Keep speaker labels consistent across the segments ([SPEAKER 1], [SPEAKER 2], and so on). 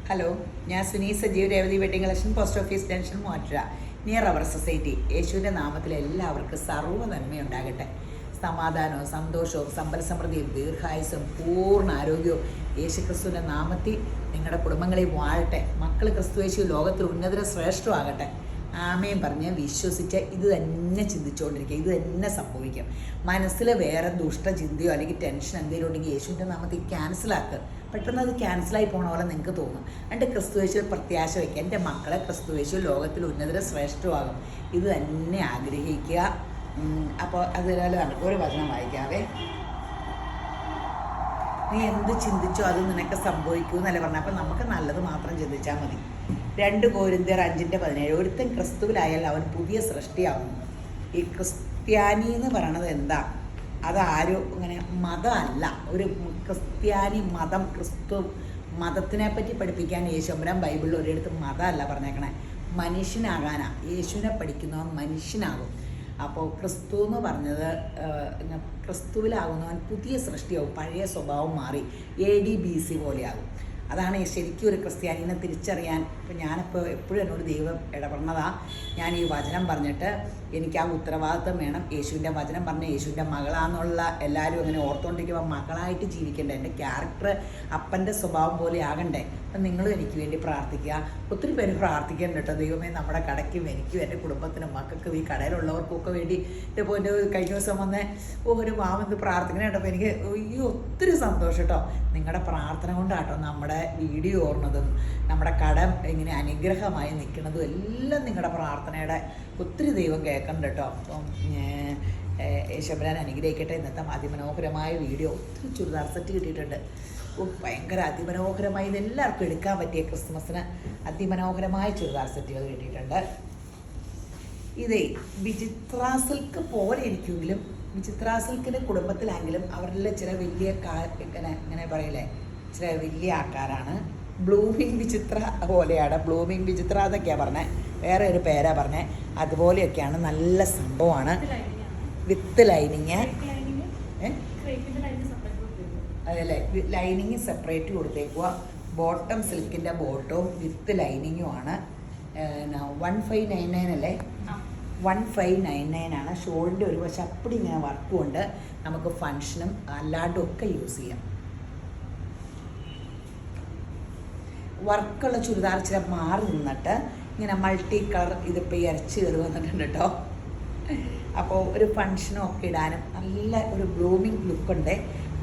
[SPEAKER 1] Hello, ഞാൻ Suni Sajeev Revathi wedding collection, post office junction, Muvattupuzha, near our society. യേശുവിൻ്റെ നാമത്തിൽ എല്ലാവർക്കും സർവ്വ നന്മയുണ്ടാകട്ടെ. സമാധാനവും സന്തോഷവും സമ്പൽ സമൃദ്ധിയും ദീർഘായുസും പൂർണ്ണ ആരോഗ്യവും യേശുക്രിസ്തുവിൻ്റെ നാമത്തിൽ നിങ്ങളുടെ കുടുംബങ്ങളിൽ വാഴട്ടെ. മക്കൾ ക്രിസ്തുയേശു ലോകത്തിൽ ഉന്നതര ശ്രേഷ്ഠമാകട്ടെ. ആമയും പറഞ്ഞ് വിശ്വസിച്ച് ഇത് തന്നെ ചിന്തിച്ചുകൊണ്ടിരിക്കുക. ഇത് തന്നെ സംഭവിക്കും. മനസ്സിൽ വേറെ ദുഷ്ടചിന്തയോ അല്ലെങ്കിൽ ടെൻഷൻ എന്തെങ്കിലും ഉണ്ടെങ്കിൽ യേശുവിൻ്റെ നാമത്തിൽ ക്യാൻസലാക്കുക. പെട്ടെന്ന് അത് ക്യാൻസലായി പോണ പോലെ നിങ്ങൾക്ക് തോന്നും. എന്നിട്ട് ക്രിസ്തുയേശു പ്രത്യാശ വയ്ക്കുക. എൻ്റെ മക്കളെ ക്രിസ്തുയേശു ലോകത്തിൽ ഉന്നതര ശ്രേഷ്ഠമാകും. ഇത് തന്നെ ആഗ്രഹിക്കുക. അപ്പോൾ അതിനാലാണ് ഒരു വചനം വായിക്കാവേ. നീ എന്ത് ചിന്തിച്ചോ അത് നിനക്ക് സംഭവിക്കൂ എന്നല്ലേ പറഞ്ഞത്. അപ്പം നമുക്ക് നല്ലത് മാത്രം ചിന്തിച്ചാൽ മതി. 2 കൊരിന്ത്യർ 5:17 ഒരുത്തൻ ക്രിസ്തുവിലായാൽ അവൻ പുതിയ സൃഷ്ടിയാവുന്നു. ഈ ക്രിസ്ത്യാനി എന്ന് പറയണത് എന്താ? അതാരും ഇങ്ങനെ മതമല്ല. ഒരു ക്രിസ്ത്യാനി മതം, ക്രിസ്തു മതത്തിനെ പറ്റി പഠിപ്പിക്കാൻ യേശുമ്പരാൻ ബൈബിളിൽ ഒരിടത്ത് മതമല്ല പറഞ്ഞേക്കണേ, മനുഷ്യനാകാനാ. യേശുവിനെ പഠിക്കുന്നവൻ മനുഷ്യനാകും. അപ്പോൾ ക്രിസ്തു എന്ന് പറഞ്ഞത് ക്രിസ്തുവിലാകുന്നവൻ പുതിയ സൃഷ്ടിയാവും. പഴയ സ്വഭാവം മാറി AD BC പോലെയാകും. അതാണ് ശരിക്കും ഒരു ക്രിസ്ത്യാനിനെ തിരിച്ചറിയാൻ. ഇപ്പം ഞാനിപ്പോൾ എപ്പോഴും എന്നോട് ദൈവം ഇടപെടുന്നതാണ്. ഞാൻ ഈ വചനം പറഞ്ഞിട്ട് എനിക്ക് ആ ഉത്തരവാദിത്വം വേണം. യേശുവിൻ്റെ വചനം പറഞ്ഞ യേശുവിൻ്റെ മകളാന്നുള്ള എല്ലാവരും അങ്ങനെ ഓർത്തുകൊണ്ടിരിക്കുമ്പോൾ മകളായിട്ട് ജീവിക്കണ്ടേ. എൻ്റെ ക്യാരക്ടർ അപ്പൻ്റെ സ്വഭാവം പോലെ ആകണ്ടേ. അപ്പം നിങ്ങളും എനിക്ക് വേണ്ടി പ്രാർത്ഥിക്കുക. ഒത്തിരി പേര് പ്രാർത്ഥിക്കുന്നുണ്ട് കേട്ടോ. ദൈവമേ, നമ്മുടെ കടയ്ക്കും എനിക്കും എൻ്റെ കുടുംബത്തിനും മക്കൾക്കും ഈ കടയിലുള്ളവർക്കൊക്കെ വേണ്ടി ഇപ്പോൾ എൻ്റെ കഴിഞ്ഞ ദിവസം വന്ന് ഒരു മാമെന്ന് പ്രാർത്ഥിക്കണം കേട്ടപ്പോൾ എനിക്ക് ഒത്തിരി സന്തോഷം കേട്ടോ. നിങ്ങളുടെ പ്രാർത്ഥന കൊണ്ടാട്ടോ നമ്മുടെ വീഡിയോ ഓർന്നതും നമ്മുടെ കടം ഇങ്ങനെ അനുഗ്രഹമായി നിൽക്കുന്നതും എല്ലാം നിങ്ങളുടെ പ്രാർത്ഥനയുടെ ഒത്തിരി ദൈവം കേൾക്കണ്ട കേട്ടോ. അപ്പം യേശുമ്പരാൻ അനുഗ്രഹിക്കട്ടെ. ഇന്നത്തെ അതിമനോഹരമായ വീഡിയോ. ഒത്തിരി ചുരിദാർ സെറ്റ് കിട്ടിയിട്ടുണ്ട്. ഭയങ്കര അതിമനോഹരമായി ഇതെല്ലാവർക്കും എടുക്കാൻ പറ്റിയ ക്രിസ്മസിന് അതിമനോഹരമായ ചുരിദാർ സെറ്റുകൾ കിട്ടിയിട്ടുണ്ട്. ഇതേ വിചിത്ര സിൽക്ക് പോലെ ഇരിക്കുമെങ്കിലും വിചിത്ര സിൽക്കിൻ്റെ കുടുംബത്തിലാണെങ്കിലും അവരുടെ ചില വലിയ ഇങ്ങനെ പറയില്ലേ, ചില വലിയ ആൾക്കാരാണ്. ബ്ലൂമിങ് വിചിത്ര പോലെയാണ്. ബ്ലൂമിങ് വിചിത്ര എന്നൊക്കെയാണ് പറഞ്ഞത്, വേറെ ഒരു പേരാ പറഞ്ഞത്. അതുപോലെയൊക്കെയാണ്. നല്ല സംഭവമാണ്. With lining. അതല്ലേ, ലൈനിങ് സെപ്പറേറ്റ് കൊടുത്തേക്കുക. ബോട്ടം സിൽക്കിൻ്റെ ബോട്ടവും വിത്ത് ലൈനിങ്ങുമാണ്. 1599 അല്ലേ? 1599 ആണ്. ഷോളിൻ്റെ ഒരു വശം അപ്പടി ഇങ്ങനെ വർക്കും ഉണ്ട്. നമുക്ക് ഫങ്ഷനും അല്ലാണ്ടും ഒക്കെ യൂസ് ചെയ്യാം. വർക്കുള്ള ചുരിദാർ ചില മാറി നിന്നിട്ട് ഇങ്ങനെ മൾട്ടി കളർ ഇതിപ്പോൾ ഇരച്ച് കയറി വന്നിട്ടുണ്ട് കേട്ടോ. അപ്പോൾ ഒരു ഫങ്ഷനും ഒക്കെ ഇടാനും നല്ല ഒരു ബ്ലൂമിങ് ലുക്കുണ്ട്.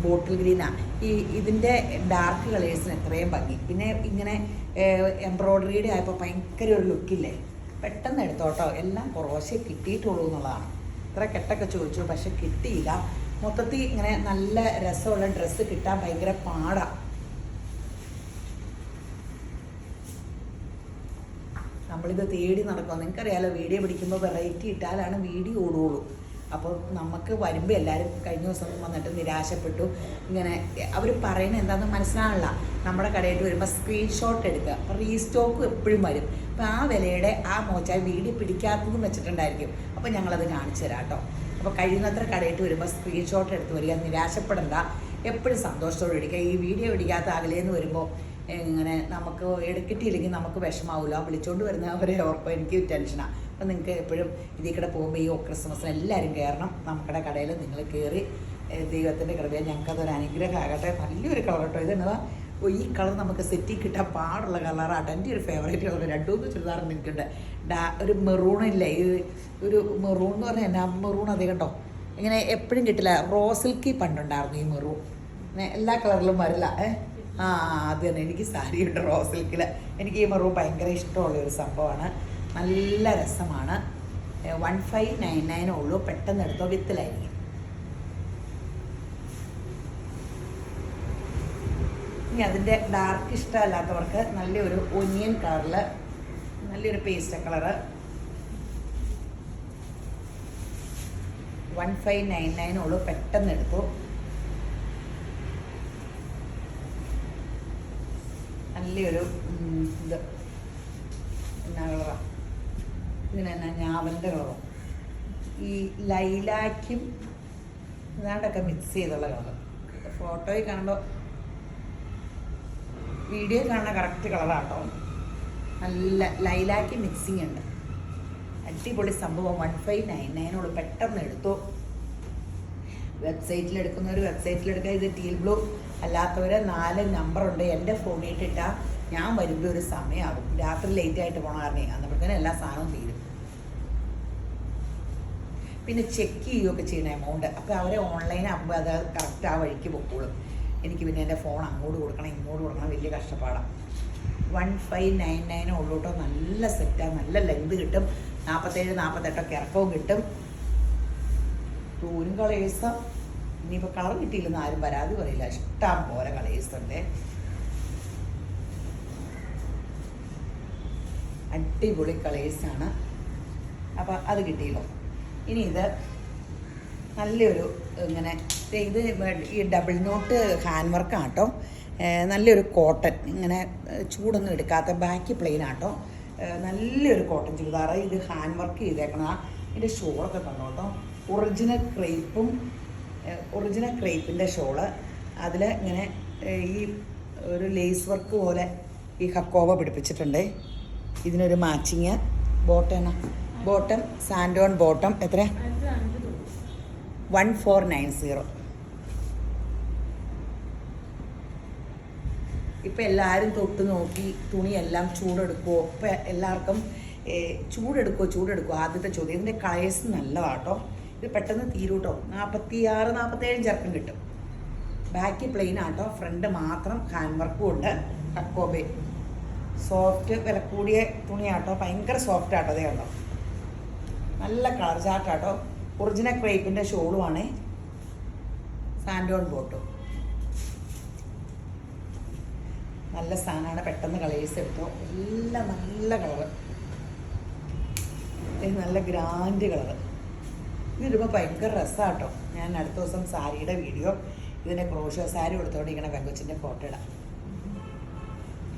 [SPEAKER 1] ബോട്ടിൽ ഗ്രീനാണ് ഇതിൻ്റെ ഡാർക്ക് കളേഴ്സിന് എത്രയും ഭംഗി. പിന്നെ ഇങ്ങനെ എംബ്രോയ്ഡറിയുടെ ആയപ്പോൾ ഭയങ്കര ഒരു ലുക്കില്ലേ. പെട്ടെന്ന് എടുത്തോട്ടോ. എല്ലാം കുറവശേ കിട്ടിയിട്ടുള്ളൂ എന്നുള്ളതാണ്. ഇത്ര കെട്ടൊക്കെ ചോദിച്ചു, പക്ഷെ കിട്ടിയില്ല. മൊത്തത്തിൽ ഇങ്ങനെ നല്ല രസമുള്ള ഡ്രസ്സ് കിട്ടാൻ ഭയങ്കര പാടാണ്. നമ്മളിത് തേടി നടക്കുക. നിങ്ങൾക്കറിയാലോ, വീഡിയോ പിടിക്കുമ്പോൾ വെറൈറ്റി ഇട്ടാലാണ് വീഡിയോ ഓടുകയുള്ളൂ. അപ്പോൾ നമുക്ക് വരുമ്പോൾ എല്ലാവരും കഴിഞ്ഞ ദിവസം വന്നിട്ട് നിരാശപ്പെട്ടു. ഇങ്ങനെ അവർ പറയുന്നത് എന്താണെന്ന് മനസ്സിലാവില്ല. നമ്മുടെ കടയിട്ട് വരുമ്പോൾ സ്ക്രീൻഷോട്ട് എടുക്കുക. അപ്പോൾ റീസ്റ്റോക്ക് എപ്പോഴും വരും. അപ്പോൾ ആ വിലയുടെ ആ മോച്ചായ വീഡിയോ പിടിക്കാത്തതും വെച്ചിട്ടുണ്ടായിരിക്കും. അപ്പോൾ ഞങ്ങളത് കാണിച്ചു തരാം കേട്ടോ. അപ്പോൾ കഴിയുന്നത്ര കടയിട്ട് വരുമ്പോൾ സ്ക്രീൻഷോട്ട് എടുത്ത് വരിക. നിരാശപ്പെടണ്ട, എപ്പോഴും സന്തോഷത്തോടെ എടുക്കുക. ഈ വീഡിയോ പിടിക്കാത്ത അകലേന്ന് വരുമ്പോൾ ഇങ്ങനെ നമുക്ക് എടുക്കിട്ടില്ലെങ്കിൽ നമുക്ക് വിഷമാവില്ല. വിളിച്ചുകൊണ്ട് വരുന്നവരെ ഓർപ്പോൾ എനിക്ക് ടെൻഷനാണ്. അപ്പം നിങ്ങൾക്ക് എപ്പോഴും ഇതിൽ കൂടെ പോകുമ്പോൾ ഈ ക്രിസ്മസിന് എല്ലാവരും കയറണം. നമ്മുടെ കടയിൽ നിങ്ങൾ കയറി ദൈവത്തിൻ്റെ കൃപയെ ഞങ്ങൾക്കതൊരു അനുഗ്രഹമാകട്ടെ. നല്ലൊരു കളർ കേട്ടോ. ഇതെന്നതാ, ഈ കളർ നമുക്ക് സെറ്റിൽ കിട്ടാൻ പാടുള്ള കളറാട്ടോ. എൻ്റെ ഒരു ഫേവറേറ്റ് കളർ. 2-3 ചുരിദാറിന് എനിക്കുണ്ട്. ഒരു മെറൂണില്ലേ, ഒരു മെറൂൺ എന്ന് പറഞ്ഞാൽ എന്നാ മെറൂൺ അതേ കണ്ടോ. ഇങ്ങനെ എപ്പോഴും കിട്ടില്ല. റോസിൽക്ക് പണ്ടുണ്ടായിരുന്നു ഈ മെറൂൺ. എല്ലാ കളറിലും വരില്ല. അത് തന്നെ. എനിക്ക് സാരിയുണ്ട് റോസ് സിൽക്കിൽ. എനിക്ക് ഈ മെറൂൺ ഭയങ്കര ഇഷ്ടമുള്ളൊരു സംഭവമാണ്. നല്ല രസമാണ്. 1599 ഉള്ളൂ. പെട്ടെന്ന് എടുത്തോ. With lining. ഇനി അതിൻ്റെ ഡാർക്ക് ഇഷ്ടമല്ലാത്തവർക്ക് നല്ലൊരു ഒനിയൻ കളറിൽ നല്ലൊരു പേസ്റ്റ് കളറ് 1599 ഉള്ളൂ. പെട്ടെന്ന് എടുത്തു. നല്ലൊരു ഇത് എന്നാ കളറാണ് ഇതിനെന്നാ, ഞാവലിൻ്റെ കളറും ഈ ലൈലാക്കും ഇതാണ്ടൊക്കെ മിക്സ് ചെയ്തുള്ള കളർ. ഫോട്ടോയിൽ കാണുമ്പോൾ വീഡിയോ കാണുന്ന കറക്റ്റ് കളറാട്ടോ. നല്ല ലൈലാക്കി മിക്സിങ് ഉണ്ട്. അടിപൊളി സംഭവം. 1599 പെട്ടെന്ന് എടുത്തു. വെബ്സൈറ്റിൽ എടുക്കുന്നവർ വെബ്സൈറ്റിലെടുക്കുക. ഇത് ടീൽ ബ്ലൂ അല്ലാത്തവർ 4 നമ്പറുണ്ട്. എൻ്റെ ഫോണിൽ ഇട്ടിട്ടാൽ ഞാൻ വരുമ്പോൾ ഒരു സമയമാകും. രാത്രി ലേറ്റായിട്ട് പോകണ കാരണം അന്നപ്പോഴത്തേനും എല്ലാ സാധനവും തീരും. പിന്നെ ചെക്ക് ചെയ്യുകയൊക്കെ ചെയ്യണം എമൗണ്ട്. അപ്പോൾ അവരെ ഓൺലൈൻ ആകുമ്പോൾ അത് കറക്റ്റ് ആ വഴിക്ക് പൊക്കോളും. എനിക്ക് പിന്നെ എൻ്റെ ഫോൺ അങ്ങോട്ട് കൊടുക്കണം ഇങ്ങോട്ട് കൊടുക്കണം, വലിയ കഷ്ടപ്പാടാണ്. 1599 ഉള്ളൂ കേട്ടോ. നല്ല സെറ്റാണ്, നല്ല ലെങ്ത് കിട്ടും. 47-48 ഇറക്കവും കിട്ടും. ഒരു കളേഴ്സ് ഇനിയിപ്പോൾ കളർ കിട്ടിയില്ലെന്ന് ആരും പരാതി പറയില്ല. ഇഷ്ടം പോലെ കളേഴ്സ് ഉണ്ട്. അടിപൊളി കളേഴ്സാണ്. അപ്പോൾ അത് കിട്ടിയല്ലോ. ഇനി ഇത് നല്ലൊരു ഇങ്ങനെ ഇത് ഈ ഡബിൾ നോട്ട് ഹാൻഡ് വർക്കാണ് കേട്ടോ. നല്ലൊരു കോട്ടൺ, ഇങ്ങനെ ചൂടൊന്നും എടുക്കാത്ത ബാക്ക് പ്ലെയിൻ ആട്ടോ. നല്ലൊരു കോട്ടൺ ചുരിദാർ. ഇത് ഹാൻഡ് വർക്ക് ചെയ്തേക്കണം. ഇതിൻ്റെ ഷോളൊക്കെ കണ്ടോ കേട്ടോ. ഒറിജിനൽ ക്രേപ്പിൻ്റെ ഷോള്. അതിൽ ഇങ്ങനെ ഈ ഒരു ലേസ് വർക്ക് പോലെ ഈ ഹക്കോവ പിടിപ്പിച്ചിട്ടുണ്ട്. ഇതിനൊരു മാച്ചിങ് ബോട്ടം സാൻഡോൺ ബോട്ടം. എത്ര? 1490. ഇപ്പം എല്ലാവരും തൊട്ട് നോക്കി തുണിയെല്ലാം ചൂടെടുക്കുമോ? ഇപ്പം എല്ലാവർക്കും ചൂടെടുക്കുമോ ആദ്യത്തെ ചോദ്യം. ഇതിൻ്റെ കളേഴ്സ് നല്ലതാട്ടോ. ഇത് പെട്ടെന്ന് തീരും കേട്ടോ. 46-47 ചെറുക്കം കിട്ടും. ബാക്ക് പ്ലെയിൻ ആട്ടോ. ഫ്രണ്ട് മാത്രം ഹാൻഡ് വർക്കും ഉണ്ട്. ഹക്കോബെ സോഫ്റ്റ്, വില കൂടിയ തുണിയാട്ടോ. ഭയങ്കര സോഫ്റ്റ് ആട്ടോ. അതേ ഉണ്ടോ, നല്ല കളർ ചാർട്ടാട്ടോ. ഒറിജിനൽ ക്രേപ്പിൻ്റെ ഷോളുമാണ്. സാൻഡോൺ ബോട്ടും. നല്ല സാധനമാണ്. പെട്ടെന്ന് കളേഴ്സ് എടുത്തോ. എല്ലാം നല്ല കളറ്. നല്ല ഗ്രാൻഡ് കളറ്. ഇതിടുമ്പോൾ ഭയങ്കര രസമാട്ടോ. ഞാൻ അടുത്ത ദിവസം സാരിയുടെ വീഡിയോ, ഇതിൻ്റെ ക്രോഷ്യോ സാരി കൊടുത്തോണ്ടിരിക്കണ പെങ്കൊച്ചിൻ്റെ ഫോട്ടോ ഇടാം.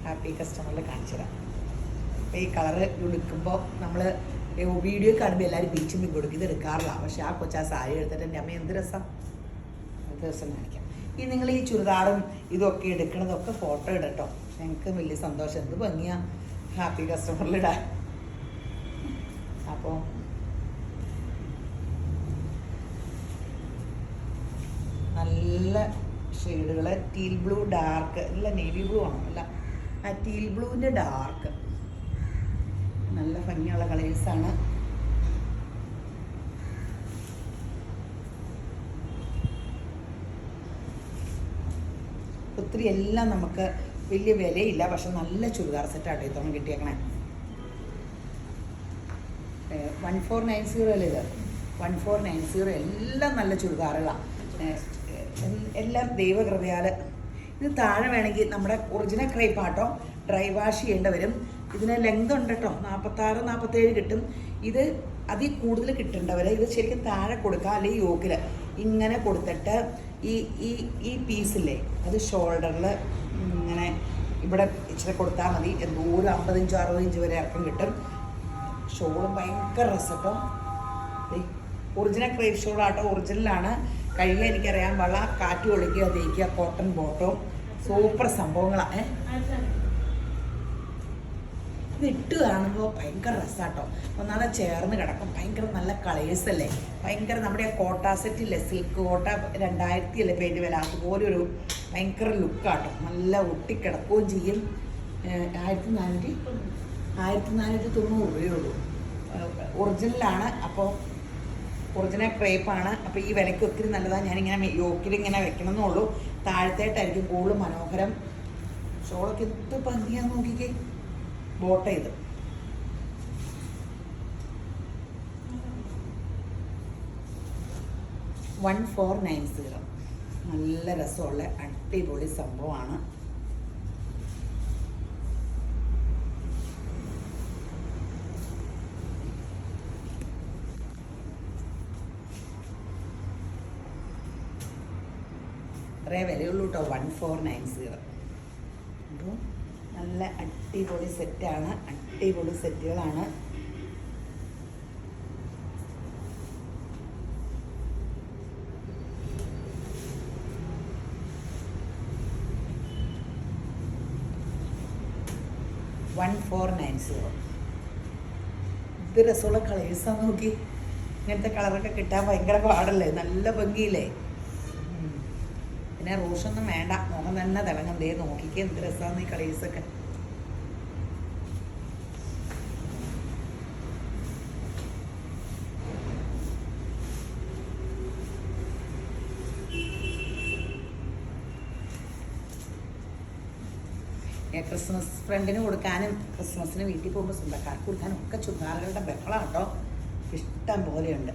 [SPEAKER 1] ഹാപ്പി കസ്റ്റമറിൽ കാണിച്ചു തരാം. അപ്പോൾ ഈ കളറ് എടുക്കുമ്പോൾ നമ്മൾ വീഡിയോ കാണുമ്പോൾ എല്ലാവരും ബീച്ചും കൊടുക്കും. ഇത് എടുക്കാറില്ല. പക്ഷെ ആ കൊച്ചാ സാരി എടുത്തിട്ട് എൻ്റെ അമ്മ എന്ത് രസം. അടുത്ത ദിവസം കാണിക്കാം. ഈ നിങ്ങൾ ഈ ചുരിദാറും ഇതൊക്കെ എടുക്കണതൊക്കെ ഫോട്ടോ ഇടട്ടോ. ഞങ്ങൾക്ക് വലിയ സന്തോഷം. എന്ത് ഭംഗിയാ ഹാപ്പി കസ്റ്റമറിലിടാൻ. അപ്പോൾ നല്ല ഷെയ്ഡുകൾ. ടീൽ ബ്ലൂ ഡാർക്ക്, അല്ല നേവി ബ്ലൂ ആണോ? അല്ല, ആ ടീൽ ബ്ലൂവിൻ്റെ ഡാർക്ക്. നല്ല ഭംഗിയുള്ള കളേഴ്സാണ്. ഒത്തിരി എല്ലാം നമുക്ക് വലിയ വിലയില്ല. പക്ഷെ നല്ല ചുരിദാർ സെറ്റാട്ടോ ഇത്തവണ കിട്ടിയേക്കണേ. 1490 അല്ലേ ഇത്? 1490. എല്ലാം നല്ല ചുരിദാറുകളാണ്. എല്ലാം ദൈവകൃപയാൽ. ഇത് താഴെ വേണമെങ്കിൽ നമ്മുടെ ഒറിജിനൽ ക്രേപ്പാട്ടോ. ഡ്രൈ വാഷ് ചെയ്യേണ്ടി വരും. ഇതിന് ലെങ്ത് ഉണ്ട് കേട്ടോ. 46-47 കിട്ടും. ഇത് അതിൽ കൂടുതൽ കിട്ടേണ്ടവരെ ഇത് ശരിക്കും താഴെ കൊടുക്കുക. അല്ലെങ്കിൽ യോക്കിൽ ഇങ്ങനെ കൊടുത്തിട്ട് ഈ പീസില്ലേ അത് ഷോൾഡറിൽ ഇങ്ങനെ ഇവിടെ ഇച്ചിരി കൊടുത്താൽ മതി. എന്തോരം 50 ഇഞ്ചോ 60 ഇഞ്ച് വരെ ഇറക്കം കിട്ടും. ഷോളും ഭയങ്കര രസട്ടോ. Original crepe ഷോളാട്ടോ. ഒറിജിനലാണ്. കഴുകിയ എനിക്കറിയാൻ പാടില്ല. കാറ്റ് ഒളിക്കുക, തേക്കുക. കോട്ടൺ ബോട്ടോ. സൂപ്പർ സംഭവങ്ങളാണ്. ഇത് ഇട്ട് കാണുമ്പോൾ ഭയങ്കര രസമാട്ടോ. ഒന്നാമത് ചേർന്ന് കിടക്കും. ഭയങ്കര നല്ല കളേഴ്സ് അല്ലേ. ഭയങ്കര നമ്മുടെ കോട്ട സെറ്റില്ലേ, സിൽക്ക് കോട്ട 2000 അല്ലേ പെയിൻറ്റ് വില. അതുപോലൊരു ഭയങ്കര ലുക്കാട്ടോ. നല്ല ഒട്ടിക്കിടക്കുകയും ചെയ്യും. 1490 രൂപയുള്ളൂ. ഒറിജിനലാണ്. അപ്പോൾ ഒറിജിനൽ ക്രേപ്പാണ്. അപ്പോൾ ഈ വിലയ്ക്ക് ഒത്തിരി നല്ലതാണ്. ഞാനിങ്ങനെ യോക്കിലിങ്ങനെ വെക്കണമെന്നുള്ളൂ. താഴത്തേട്ടായിരിക്കും കൂടുതൽ മനോഹരം. ഷോളൊക്കെ എന്ത് ഭംഗിയാന്ന് നോക്കിക്കേ. ബോട്ട ഇത് 1490. നല്ല രസമുള്ള അടിപൊളി സംഭവമാണ്. അത്രേ വിലയുള്ളൂ കേട്ടോ. 1490. അപ്പോൾ നല്ല അടിപൊളി സെറ്റാണ്. അടിപൊളി സെറ്റുകളാണ്. 1490. ഇത് രസമുള്ള കളേഴ്സാണ്. നോക്കി, ഇങ്ങനത്തെ കളറൊക്കെ കിട്ടാൻ ഭയങ്കര പാടല്ലേ, നല്ല ഭംഗിയില്ലേ. പിന്നെ റോഷൊന്നും വേണ്ട, മുഖം തന്നെ തിളങ്ങും. ദേ നോക്കിക്കേ എന്ത് രസമാണ് ഈ കളേഴ്സൊക്കെ. ക്രിസ്മസ് ഫ്രണ്ടിന് കൊടുക്കാനും ക്രിസ്മസിന് വീട്ടിൽ പോകുമ്പോൾ സ്വന്തക്കാർക്ക് കൊടുക്കാനും ഒക്കെ ചുരിദാറുകളുടെ ബഹളമാണ് കേട്ടോ. ഇഷ്ടം പോലെയുണ്ട്,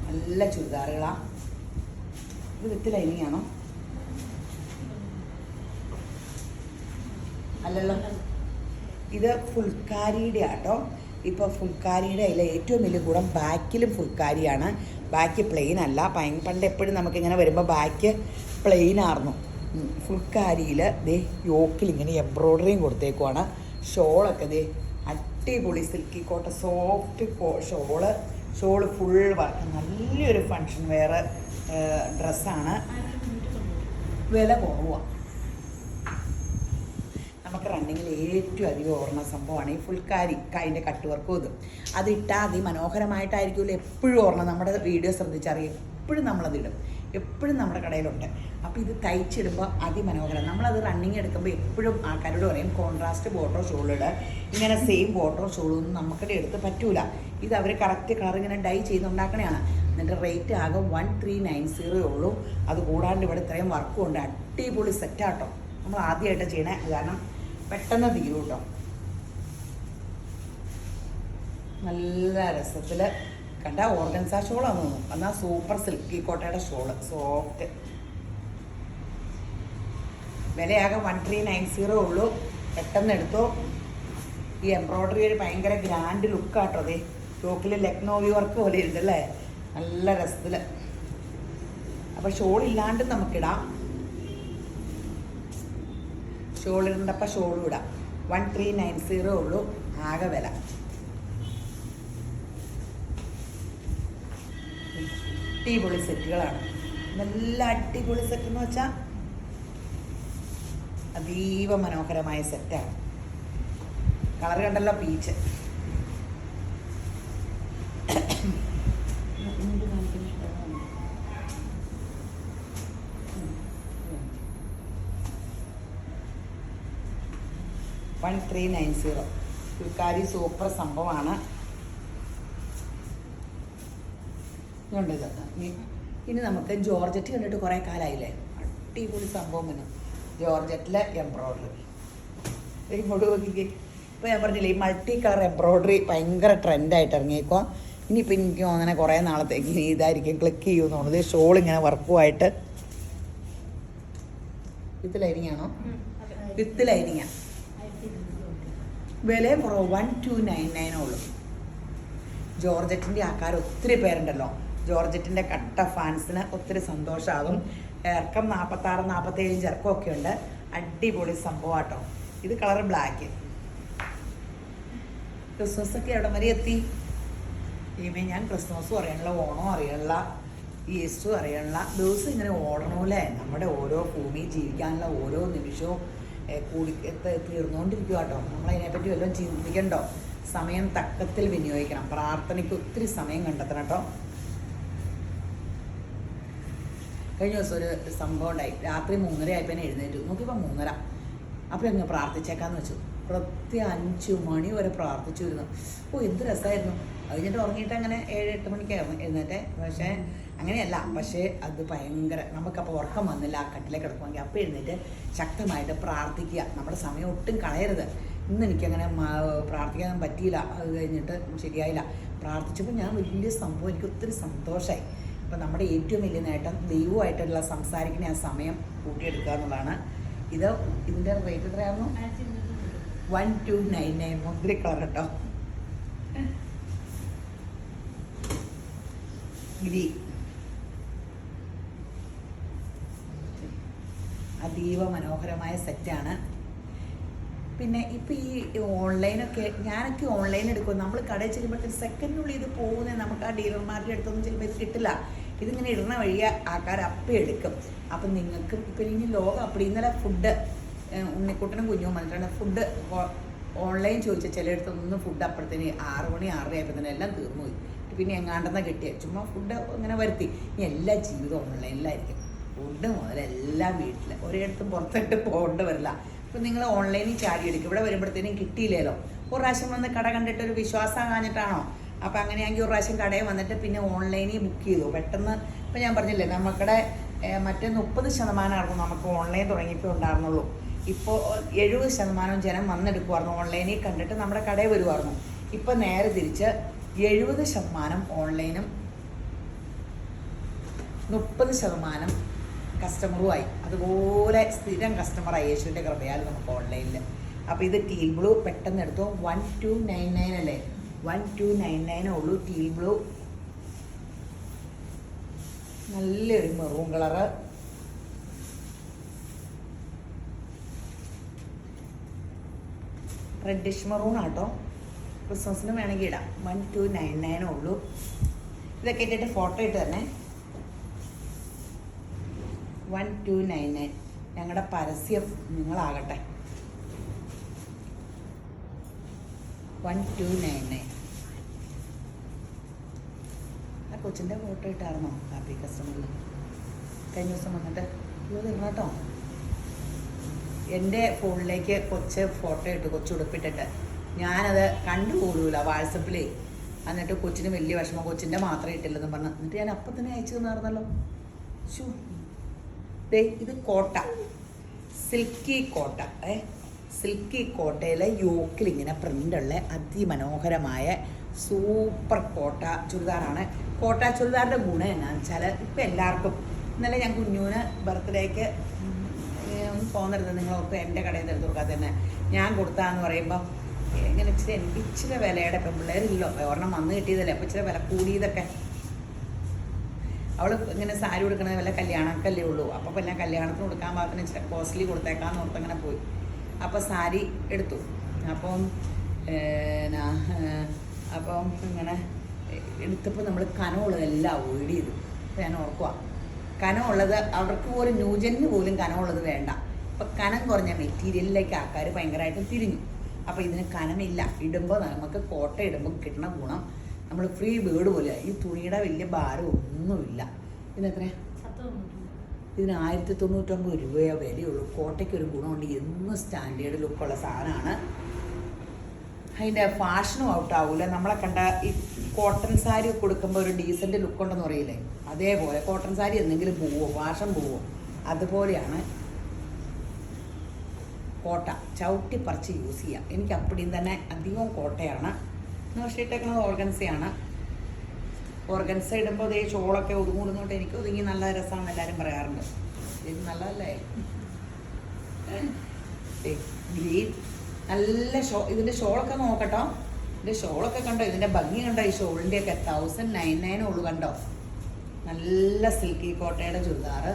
[SPEAKER 1] നല്ല ചുരിദാറുകളാണ്. ഇത് വിത്ത് ലൈനിങ് ആണോ? അല്ലല്ലോ, ഇത് ഫുൾക്കാരിയുടെ ആട്ടോ. ഇപ്പോൾ ഫുൾക്കാരിയുടെ അതിൽ ഏറ്റവും വലിയ ഗുണം ബാക്കിലും ഫുൾക്കാരിയാണ്, ബാക്ക് പ്ലെയിൻ അല്ല. പണ്ട് എപ്പോഴും നമുക്കിങ്ങനെ വരുമ്പോൾ ബാക്ക് പ്ലെയിൻ ആയിരുന്നു. ഫുൾക്കാരിയിൽ ദേ യോക്കിൽ ഇങ്ങനെ എംബ്രോയ്ഡറിയും കൊടുത്തേക്കുവാണ്. ഷോളൊക്കെ ദേ അടിപൊളി സിൽക്കി കോട്ട സോഫ്റ്റ് ഷോള് ഫുൾ വർക്ക്. നല്ലൊരു ഫങ്ഷൻ വെയർ ഡ്രസ്സാണ്. വില കുറവാണ്. നമുക്ക് റണ്ണിങ്ങിൽ ഏറ്റവും അധികം ഓർമ്മ സംഭവമാണ് ഈ ഫുൾക്കാരി. അതിൻ്റെ കട്ട് വർക്കും ഇതും അതിട്ടാൽ അതിമനോഹരമായിട്ടായിരിക്കുമല്ലോ എപ്പോഴും ഓർമ്മ. നമ്മുടെ വീഡിയോ ശ്രദ്ധിച്ചറിയാം, എപ്പോഴും നമ്മളതിടും, എപ്പോഴും നമ്മുടെ കടയിലുണ്ട്. അപ്പോൾ ഇത് തയ്ച്ചിടുമ്പോൾ അതിമനോഹരം. നമ്മളത് റണ്ണിങ് എടുക്കുമ്പോൾ എപ്പോഴും ആൾക്കാരോട് പറയും കോൺട്രാസ്റ്റ് ബോട്ടോ ഷോളിട്, ഇങ്ങനെ സെയിം ബോട്ടോ ഷോളൊന്നും നമുക്കിടെ എടുത്ത് പറ്റൂല. ഇത് അവർ കറക്റ്റ് കളർ ഇങ്ങനെ ഡൈ ചെയ്തുണ്ടാക്കണതാണ്. എന്നിട്ട് റേറ്റ് ആകെ 1390 ഉള്ളൂ. അത് കൂടാണ്ട് ഇവിടെ ഇത്രയും വർക്കും ഉണ്ട്. അടിപൊളി സെറ്റാട്ടോ. നമ്മൾ ആദ്യമായിട്ട് ചെയ്യണേ, കാരണം പെട്ടെന്ന് തീരും കേട്ടോ. നല്ല രസത്തിൽ കണ്ട ഓർഗൻസ ഷോളാന്ന് തോന്നുന്നു. എന്നാൽ സൂപ്പർ സിൽക്കി കോട്ടയുടെ ഷോള് സോഫ്റ്റ്. വിലയാകെ 1390 ഉള്ളൂ. പെട്ടെന്ന് എടുത്തോ. ഈ എംബ്രോയ്ഡറി ഒരു ഭയങ്കര ഗ്രാൻഡ് ലുക്കാട്ടോ. അതെ യോക്കിൽ ലക്നോവി വർക്ക് പോലെ ഉണ്ടല്ലേ, നല്ല രസത്തിൽ. അപ്പോൾ ഷോളില്ലാണ്ട് നമുക്കിടാം. ഷോളിടണ്ടപ്പോൾ ഷോളും ഇടാം. 1390 ഉള്ളൂ ആകെ വില. അടിപൊളി സെറ്റുകളാണ്, നല്ല അടിപൊളി സെറ്റ് എന്ന് വെച്ചാൽ അതീവ മനോഹരമായ സെറ്റാണ്. കളർ കണ്ടല്ലോ, പീച്ച്. $1390. ഫുൾക്കാരി സൂപ്പർ സംഭവമാണ്. ഇനി നമുക്ക് ജോർജറ്റ് കണ്ടിട്ട് കുറേ കാലമായില്ലേ, അടിപൊളി സംഭവം തന്നെ. ജോർജറ്റിലെ എംബ്രോയ്ഡറി ഇങ്ങോട്ട് നോക്കിക്കേ. ഇപ്പോൾ ഞാൻ പറഞ്ഞില്ലേ ഈ മൾട്ടി കളർ എംബ്രോയ്ഡറി ഭയങ്കര ട്രെൻഡായിട്ട് ഇറങ്ങിയേക്കോ. ഇനിയിപ്പോൾ എനിക്ക് അങ്ങനെ കുറേ നാളത്തേക്ക് ഇനി ഇതായിരിക്കും ക്ലിക്ക് ചെയ്യുമെന്ന് തോന്നുന്നത്. ഷോൾ ഇങ്ങനെ വർക്കുമായിട്ട് വിത്ത് ലൈനിങ് ആണോ? വിത്ത് ലൈനിങ്ങാണ്. വിലയും കുറവ് 1299 ഉള്ളൂ. ജോർജറ്റിൻ്റെ ആൾക്കാർ ഒത്തിരി പേരുണ്ടല്ലോ. ജോർജറ്റിൻ്റെ കട്ട ഫാൻസിന് ഒത്തിരി സന്തോഷമാകും. ഇറക്കം 46, 47 ഇറക്കമൊക്കെ ഉണ്ട്. അടിപൊളി സംഭവമാട്ടോ. ഇത് കളർ ബ്ലാക്ക്. ക്രിസ്മസൊക്കെ എവിടെ വരെ എത്തി? ഇനിമേ ഞാൻ ക്രിസ്മസും അറിയണില്ല, ഓണവും അറിയണില്ല, ഈസ്റ്ററും അറിയണില്ല. ദിവസം ഇങ്ങനെ ഓടണമല്ലേ. നമ്മുടെ ഓരോ ഭൂമി ജീവിക്കാനുള്ള ഓരോ നിമിഷവും കൂടി തീർന്നുകൊണ്ടിരിക്കുക കേട്ടോ. നമ്മളതിനെപ്പറ്റി വല്ലതും ചിന്തിക്കണ്ടോ? സമയം തക്കത്തിൽ വിനിയോഗിക്കണം. പ്രാർത്ഥനയ്ക്ക് ഒത്തിരി സമയം കണ്ടെത്തണം കേട്ടോ. കഴിഞ്ഞ ദിവസം ഒരു സംഭവം ഉണ്ടായി. രാത്രി 3:30 ആയപ്പോൾ എഴുന്നേറ്റു. നോക്കിയപ്പോൾ 3:30. അപ്പോൾ അങ്ങ് പ്രാർത്ഥിച്ചേക്കാന്ന് വെച്ചു. കൃത്യം 5 മണി വരെ പ്രാർത്ഥിച്ചു വരുന്നു. എന്ത് രസമായിരുന്നു. അത് കഴിഞ്ഞിട്ട് ഉറങ്ങിയിട്ട് അങ്ങനെ 7-8 മണിക്കായിരുന്നു എഴുന്നേറ്റെ. പക്ഷേ അങ്ങനെയല്ല, പക്ഷേ അത് ഭയങ്കര നമുക്കപ്പോൾ ഉറക്കം വന്നില്ല. ആ കട്ടിലേക്ക് കിടക്കുമെങ്കിൽ അപ്പോൾ എഴുന്നേറ്റ് ശക്തമായിട്ട് പ്രാർത്ഥിക്കുക. നമ്മുടെ സമയം ഒട്ടും കളയരുത്. ഇന്ന് എനിക്കങ്ങനെ പ്രാർത്ഥിക്കാൻ പറ്റിയില്ല. അത് കഴിഞ്ഞിട്ട് ശരിയായില്ല. പ്രാർത്ഥിച്ചപ്പോൾ ഞാൻ വലിയ സംഭവം, എനിക്ക് ഒത്തിരി സന്തോഷമായി. അപ്പോൾ നമ്മുടെ ഏറ്റവും വലിയ നേട്ടം ദൈവമായിട്ടുള്ള സംസാരിക്കുന്ന ആ സമയം കൂട്ടിയെടുക്കുക എന്നുള്ളതാണ്. ഇതിൻ്റെ റേറ്റ് എത്രയായിരുന്നു? 1299. മുന്തിരി കളർ കേട്ടോ. ഗിരി അതീവ മനോഹരമായ സെറ്റാണ്. പിന്നെ ഇപ്പോൾ ഈ ഓൺലൈനൊക്കെ ഞാനൊക്കെ ഓൺലൈൻ എടുക്കും. നമ്മൾ കടയിൽ ചെല്ലുമ്പോഴത്തേക്ക് സെക്കൻഡിനുള്ളിൽ ഇത് പോകുന്നത് നമുക്ക് ആ ഡീലർമാരുടെ അടുത്തൊന്നും ചിലപ്പോൾ ഇത് കിട്ടില്ല. ഇതിങ്ങനെ ഇടുന്ന വഴി ആൾക്കാർ അപ്പം എടുക്കും. അപ്പം നിങ്ങൾക്കും ഇപ്പം ഇനി ലോകം അപ്പം ഇന്നലെ ഫുഡ് ഉണ്ണിക്കുട്ടനും കുഞ്ഞും വന്നിട്ടാണ് ഫുഡ് ഓൺലൈൻ ചോദിച്ച ചിലയിടത്തൊന്നും ഫുഡ് അപ്പോഴത്തേന് 6 മണി 6:30 ആയപ്പോൾ തന്നെ എല്ലാം തീർന്നു പോയി. പിന്നെ എങ്ങാണ്ടെന്ന് കിട്ടിയ ചുമ്മാ ഫുഡ് ഇങ്ങനെ വരുത്തി. ഇനി എല്ലാ ജീവിതവും ഓൺലൈനിലായിരിക്കും. ഫുഡ് മുതൽ എല്ലാം വീട്ടിൽ, ഒരിടത്തും പുറത്തിട്ട് പോകേണ്ടി വരില്ല. ഇപ്പം നിങ്ങൾ ഓൺലൈനിൽ ചാടിയെടുക്കും. ഇവിടെ വരുമ്പോഴത്തേനും കിട്ടിയില്ലല്ലോ. ഒരു പ്രാവശ്യം വന്ന് കട കണ്ടിട്ട് ഒരു വിശ്വാസം കാണിച്ചിട്ടാണോ? അപ്പോൾ അങ്ങനെയാണെങ്കിൽ ഒരു പ്രാവശ്യം കടയിൽ വന്നിട്ട് പിന്നെ ഓൺലൈനിൽ ബുക്ക് ചെയ്തു പെട്ടെന്ന്. ഇപ്പം ഞാൻ പറഞ്ഞില്ലേ, നമുക്കിടെ മറ്റേ 30% നമുക്ക് ഓൺലൈൻ തുടങ്ങിയപ്പോൾ ഉണ്ടായിരുന്നുള്ളൂ. ഇപ്പോൾ 70% ജനം വന്നെടുക്കുമായിരുന്നു. ഓൺലൈനിൽ കണ്ടിട്ട് നമ്മുടെ കടയിൽ വരുമായിരുന്നു. ഇപ്പം നേരെ തിരിച്ച് 70% ഓൺലൈനും 30% കസ്റ്റമറുമായി. അതുപോലെ സ്ഥിരം കസ്റ്റമറായി യേശുവിൻ്റെ കൃപയാൽ നമുക്ക് ഓൺലൈനിൽ. അപ്പോൾ ഇത് ടീൽ ബ്ലൂ പെട്ടെന്ന് എടുത്തു. 1299 അല്ലേ? 1299 ഉള്ളൂ ടീൽ ബ്ലൂ. നല്ലൊരു മെറൂൺ കളറ്. റെഡിഷ് മെറൂൺ ആട്ടോ. ക്രിസ്മസിന് വേണമെങ്കിൽ ഇടാം. 1299 ഉള്ളൂ. ഇതൊക്കെ ഇട്ടിട്ട് ഫോട്ടോ ഇട്ട് തന്നെ. 1299 ഞങ്ങളുടെ പരസ്യം നിങ്ങളാകട്ടെ. 1299. ആ കൊച്ചിൻ്റെ ഫോട്ടോ ഇട്ടായിരുന്നോ ഹാപ്പി കസ്റ്റമറിൽ കഴിഞ്ഞ ദിവസം വന്നിട്ട്? ഇത് കേട്ടോ, എൻ്റെ ഫോണിലേക്ക് കൊച്ച് ഫോട്ടോ ഇട്ട്, കൊച്ചുടുപ്പിട്ടിട്ട്. ഞാനത് കണ്ടുപോകൂല വാട്സപ്പിൽ. എന്നിട്ട് കൊച്ചിന് വലിയ വിഷമം, കൊച്ചിൻ്റെ മാത്രമേ ഇട്ടില്ലെന്ന് പറഞ്ഞു. എന്നിട്ട് ഞാൻ അപ്പം തന്നെ അയച്ചു തന്നായിരുന്നല്ലോ. ഷൂ ദേ, ഇത് കോട്ട, സിൽക്കി കോട്ട. സിൽക്കി കോട്ടയിലെ യോക്കിൽ ഇങ്ങനെ പ്രിൻ്റുള്ള അതിമനോഹരമായ സൂപ്പർ കോട്ട ചുരിദാറാണ്. കോട്ട ചുരിദാറിൻ്റെ ഗുണം എന്നാന്ന് വെച്ചാൽ ഇപ്പം എല്ലാവർക്കും, ഇന്നലെ ഞാൻ കുഞ്ഞൂന് ബർത്ത്ഡേക്ക് ഒന്ന് പോന്നിരുന്നത്, നിങ്ങളൊക്കെ എൻ്റെ കടയിൽ നിന്ന് എടുത്ത് കൊടുക്കാതെ തന്നെ ഞാൻ കൊടുത്താന്ന് പറയുമ്പം ഇങ്ങനെ ഇച്ചിരി വിലയുടെ പെൺപിള്ളേരില്ലോ, ഒരെണ്ണം വന്ന് കിട്ടിയതല്ലേ, അപ്പോൾ ഇച്ചിരി വില കൂടിയതൊക്കെ. അവൾ ഇങ്ങനെ സാരി കൊടുക്കണത് വല്ല കല്യാണക്കല്ലേ ഉള്ളൂ. അപ്പോൾ എല്ലാം കല്യാണത്തിന് കൊടുക്കാൻ പാകത്തിന് ഇച്ചിരി കോസ്റ്റ്ലി കൊടുത്തേക്കാന്ന് ഓർത്ത് അങ്ങനെ പോയി. അപ്പോൾ സാരി എടുത്തു. അപ്പം ഇങ്ങനെ എടുത്തപ്പോൾ നമ്മൾ കനമുള്ളതെല്ലാം അവോയ്ഡ് ചെയ്തു. അപ്പോൾ ഞാൻ ഓർക്കുക, കനമുള്ളത് അവർക്ക് പോലും ന്യൂജന് പോലും കനമുള്ളത് വേണ്ട. അപ്പോൾ കനം കുറഞ്ഞ മെറ്റീരിയലിലേക്ക് ആൾക്കാർ ഭയങ്കരമായിട്ട് തിരിഞ്ഞു. അപ്പോൾ ഇതിന് കനമില്ല. ഇടുമ്പോൾ നമുക്ക് കോട്ട ഇടുമ്പോൾ കിട്ടുന്ന ഗുണം നമ്മൾ ഫ്രീ ബേർഡ് പോലെ. ഈ തുണിയുടെ വലിയ ഭാരം ഒന്നുമില്ല. ഇതിനെത്രയാണ്? ഇതിന് 1099 രൂപയോ വിലയുള്ളൂ. കോട്ടയ്ക്കൊരു ഗുണമുണ്ട്, എന്നും സ്റ്റാൻഡേർഡ് ലുക്കുള്ള സാധനമാണ്. അതിൻ്റെ ഫാഷനും ഔട്ടാവില്ല. നമ്മളെ കണ്ട ഈ കോട്ടൺ സാരി കൊടുക്കുമ്പോൾ ഒരു ഡീസൻറ്റ് ലുക്കുണ്ടെന്ന് പറയില്ലേ, അതേപോലെ കോട്ടൺ സാരി എന്തെങ്കിലും പോവോ, ഫാഷൻ പോവോ, അതുപോലെയാണ് കോട്ട. ചവിട്ടിപ്പറിച്ച് യൂസ് ചെയ്യാം. എനിക്ക് അപ്പടിയും തന്നെ അധികവും കോട്ടയാണ്. പക്ഷേ ഇട്ടേക്കുന്നത് ഓർഗൻസയാണ്. ഓർഗൻസ ഇടുമ്പോൾ ഇതേ ഷോളൊക്കെ ഒതുങ്ങുന്നോട്ട് എനിക്ക് ഒതുങ്ങി നല്ല രസമാണെന്ന് എല്ലാവരും പറയാറുണ്ട്. ഇത് നല്ലതല്ലേ? ഗ്രീൻ നല്ല ഇതിൻ്റെ ഷോളൊക്കെ നോക്കട്ടോ. ഇതിൻ്റെ ഷോളൊക്കെ കണ്ടോ, ഇതിൻ്റെ ഭംഗി കണ്ടോ? ഈ ഷോളിൻ്റെയൊക്കെ 1099 ഉള്ളൂ. കണ്ടോ, നല്ല സിൽക്കി കോട്ടയുടെ ചുരിദാറ്.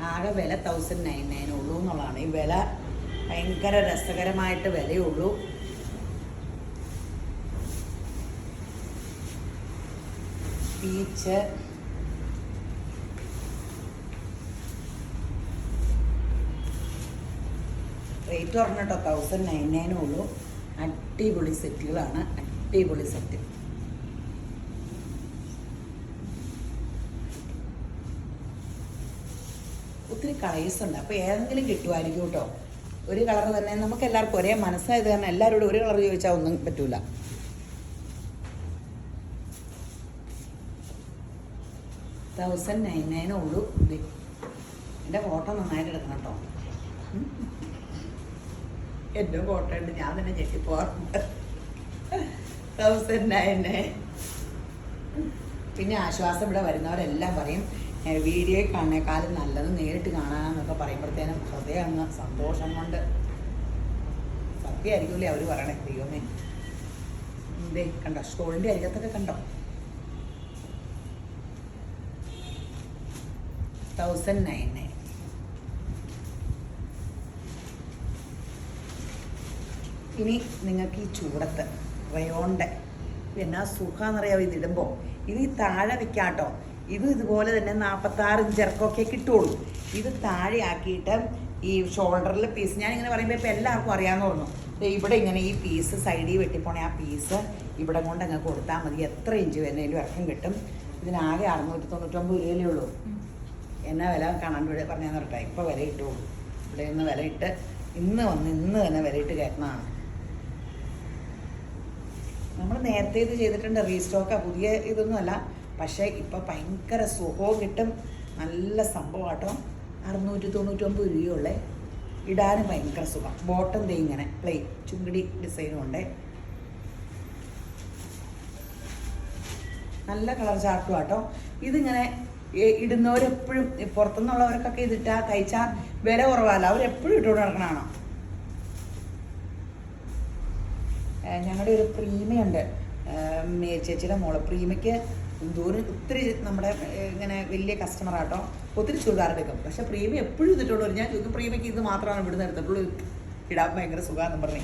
[SPEAKER 1] ആകെ വില 1099 ഉള്ളൂ എന്നുള്ളതാണ്. ഈ വില ഭയങ്കര രസകരമായിട്ട് വിലയുള്ളൂ. പീച്ച് റേറ്റ് പറഞ്ഞിട്ടോ 1099 ഉള്ളൂ. അടിപൊളി സെറ്റുകളാണ്, അടിപൊളി സെറ്റ്. ഒത്തിരി കളേഴ്സ് ഉണ്ട്. അപ്പോൾ ഏതെങ്കിലും കിട്ടുമായിരിക്കും കേട്ടോ. ഒരു കളർ തന്നെ നമുക്ക് എല്ലാവർക്കും ഒരേ മനസ്സായത് കാരണം എല്ലാവരോടും ഒരു കളർ ചോദിച്ചാൽ ഒന്നും പറ്റൂല. $1099 ഉള്ളൂ. എൻ്റെ ഫോട്ടോ നന്നായിട്ട് എടുക്കണം കേട്ടോ. എൻ്റെ ഫോട്ടോ ഉണ്ട്, ഞാൻ തന്നെ ഞെട്ടിപ്പോറുണ്ട്. 1099. പിന്നെ ആശ്വാസം, ഇവിടെ വരുന്നവരെല്ലാം പറയും വീഡിയോയിൽ കാണുന്നേക്കാളും നല്ലത് നേരിട്ട് കാണാമെന്നൊക്കെ പറയുമ്പോഴത്തേനും ഹൃദയം അങ്ങ് സന്തോഷം കൊണ്ട്. സത്യമായിരിക്കുമല്ലേ അവർ പറയണേ? ദൈവമേ, ഇതേ കണ്ടോ, സ്റ്റോളിൻ്റെ അരികത്തൊക്കെ കണ്ടോ? 1099. ഇനി നിങ്ങൾക്ക് ഈ ചൂടത്ത് റയോണിൻ്റെ എന്നാ സുഖമെന്നറിയാമോ ഇതിടുമ്പോൾ? ഇത് ഈ താഴെ വെക്കാം കേട്ടോ. ഇത് ഇതുപോലെ തന്നെ 46 ഇഞ്ച് ഇറക്കമൊക്കെ കിട്ടുള്ളൂ. ഇത് താഴെ ആക്കിയിട്ട് ഈ ഷോൾഡറിൽ പീസ് ഞാനിങ്ങനെ പറയുമ്പോൾ ഇപ്പോൾ എല്ലാവർക്കും അറിയാമെന്ന് പറഞ്ഞു. ഇവിടെ ഇങ്ങനെ ഈ പീസ് സൈഡിൽ വെട്ടിപ്പോണേ ആ പീസ് ഇവിടെ കൊണ്ട് അങ്ങ് കൊടുത്താൽ മതി. എത്ര ഇഞ്ച് വരുന്നതിലും ഇറക്കം കിട്ടും. ഇതിനാകെ 699 രൂപയല്ലേ ഉള്ളൂ. എന്നാ വില കാണാൻ ഇവിടെ പറഞ്ഞാൽ പറഞ്ഞിട്ട് ഇപ്പോൾ വില ഇട്ടുള്ളൂ. ഇവിടെ നിന്ന് വില ഇട്ട് ഇന്ന് തന്നെ വില ഇട്ട് കയറ്റുന്നതാണ്. നമ്മൾ നേരത്തെ ഇത് ചെയ്തിട്ടുണ്ട്, റീസ്റ്റോക്കാണ്, പുതിയ ഇതൊന്നുമല്ല. പക്ഷേ ഇപ്പോൾ ഭയങ്കര സുഖവും കിട്ടും, നല്ല സംഭവം കേട്ടോ. 699 രൂപയുള്ളേ. ഇടാനും ഭയങ്കര സുഖം. ബോട്ടം ദേ ഇങ്ങനെ പ്ലെയിൻ ചുങ്കിടി ഡിസൈനും ഉണ്ട്. നല്ല കളർ ചാർട്ടും കേട്ടോ. ഇതിങ്ങനെ ഇടുന്നവരെപ്പോഴും പുറത്തുനിന്നുള്ളവർക്കൊക്കെ ഇതിട്ടാൽ തയ്ച്ചാൽ വില കുറവല്ല, അവരെപ്പോഴും ഇട്ടുകൊണ്ട് നടക്കണതാണ്. ഞങ്ങളുടെ ഒരു പ്രീമയുണ്ട്, ചേച്ചിയുടെ മോള്. പ്രീമയ്ക്ക് ദൂരം ഒത്തിരി നമ്മുടെ ഇങ്ങനെ വലിയ കസ്റ്റമറാട്ടോ, ഒത്തിരി ചുരിദാർ എടുക്കും. പക്ഷേ പ്രീമ എപ്പോഴും ഇതിട്ടുള്ളൂ. ഞാൻ ചോദിക്കും പ്രീമയ്ക്ക് ഇത് മാത്രമാണ് ഇവിടുന്ന് എടുത്തിട്ടുള്ളൂ, ഇടാൻ ഭയങ്കര സുഖമാണെന്ന് പറഞ്ഞേ.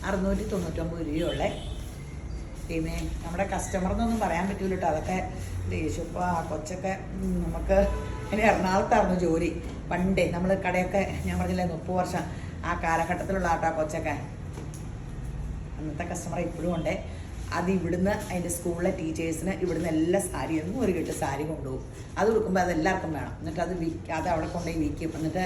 [SPEAKER 1] 699 രൂപയുള്ളേ. പിന്നെ നമ്മുടെ കസ്റ്റമർ എന്നൊന്നും പറയാൻ പറ്റൂല കേട്ടോ. അതൊക്കെ ദേഷ്യപ്പോൾ ആ കൊച്ചൊക്കെ നമുക്ക് ഇനി എറണാകുളത്തായിരുന്നു ജോലി പണ്ടേ. നമ്മൾ കടയൊക്കെ ഞാൻ പറഞ്ഞില്ലേ 30 വർഷം ആ കാലഘട്ടത്തിലുള്ള ആട്ടോ കൊച്ചൊക്കെ. അന്നത്തെ കസ്റ്റമർ ഇപ്പോഴും ഉണ്ട്. അത് ഇവിടുന്ന് അതിൻ്റെ സ്കൂളിലെ ടീച്ചേഴ്സിന് ഇവിടുന്ന് എല്ലാ സാരി എന്നും ഒരു കെട്ട് സാരി കൊണ്ടുപോകും. അത് കൊടുക്കുമ്പോൾ അത് എല്ലാവർക്കും വേണം. എന്നിട്ട് അത് അവിടെ കൊണ്ടുപോയി വിൽക്കും. എന്നിട്ട്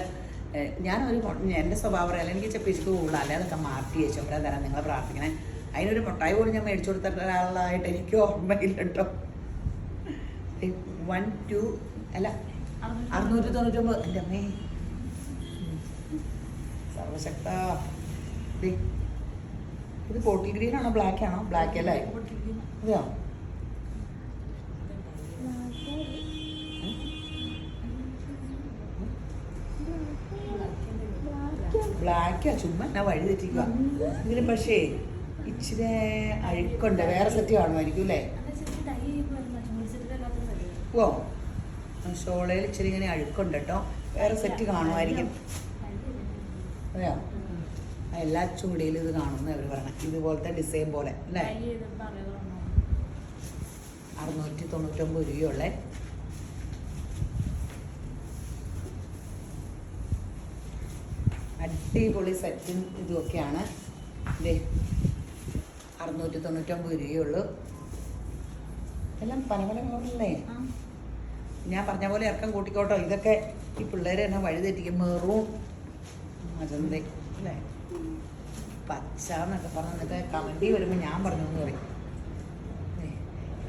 [SPEAKER 1] എൻ്റെ സ്വഭാവം പറയാൻ എനിക്ക് ചെപ്പിച്ചിട്ട് കൂടുതലല്ലേ അതൊക്കെ മാറ്റി വെച്ചു അവരെ തരാൻ നിങ്ങളെ പ്രാർത്ഥിക്കണേ. അതിനൊരു മുട്ടായി പോലും ഞാൻ മേടിച്ചു കൊടുത്ത ഒരാളായിട്ട് എനിക്ക് ഓർമ്മയില്ല കേട്ടോ. 699. എൻ്റെ അമ്മേ സർവശക്ത. ഇത് ബോട്ടിൽ ഗ്രീൻ ആണോ ബ്ലാക്ക് ആണോ? ബ്ലാക്ക് അല്ലേ? അതെയോ? ബ്ലാക്കാ, ചുമ്മാ എന്നാ വഴി തെറ്റിക്കുക. ഇതിന് പക്ഷേ ഇച്ചിരി അഴുക്കുണ്ട്. വേറെ സെറ്റ് കാണുമായിരിക്കും അല്ലേ? ഓ, ഷോളയിൽ ഇച്ചിരി ഇങ്ങനെ അഴുക്കുണ്ട് കേട്ടോ. വേറെ സെറ്റ് കാണുമായിരിക്കും. അതെയോ? എല്ലാ ചുവടിയിലും ഇത് കാണുന്നു അവർ പറയണം. ഇതുപോലത്തെ ഡിസൈൻ പോലെ അല്ലേ? 699 രൂപയുള്ളേ. അടിപൊളി സെറ്റും ഇതുമൊക്കെയാണ്. ഇതേ 699 രൂപയുള്ളൂ. എല്ലാം പല പല കളറല്ലേ? ഞാൻ പറഞ്ഞ പോലെ ഇറക്കം കൂട്ടിക്കോട്ടോ. ഇതൊക്കെ ഈ പിള്ളേർ തന്നെ വഴി തെറ്റിക്കും. മെറൂൺ, മജന്ത അല്ലേ, പച്ച എന്നൊക്കെ പറഞ്ഞിട്ട് കമൻറ്റി വരുമ്പോൾ ഞാൻ പറഞ്ഞു എന്ന് പറയും.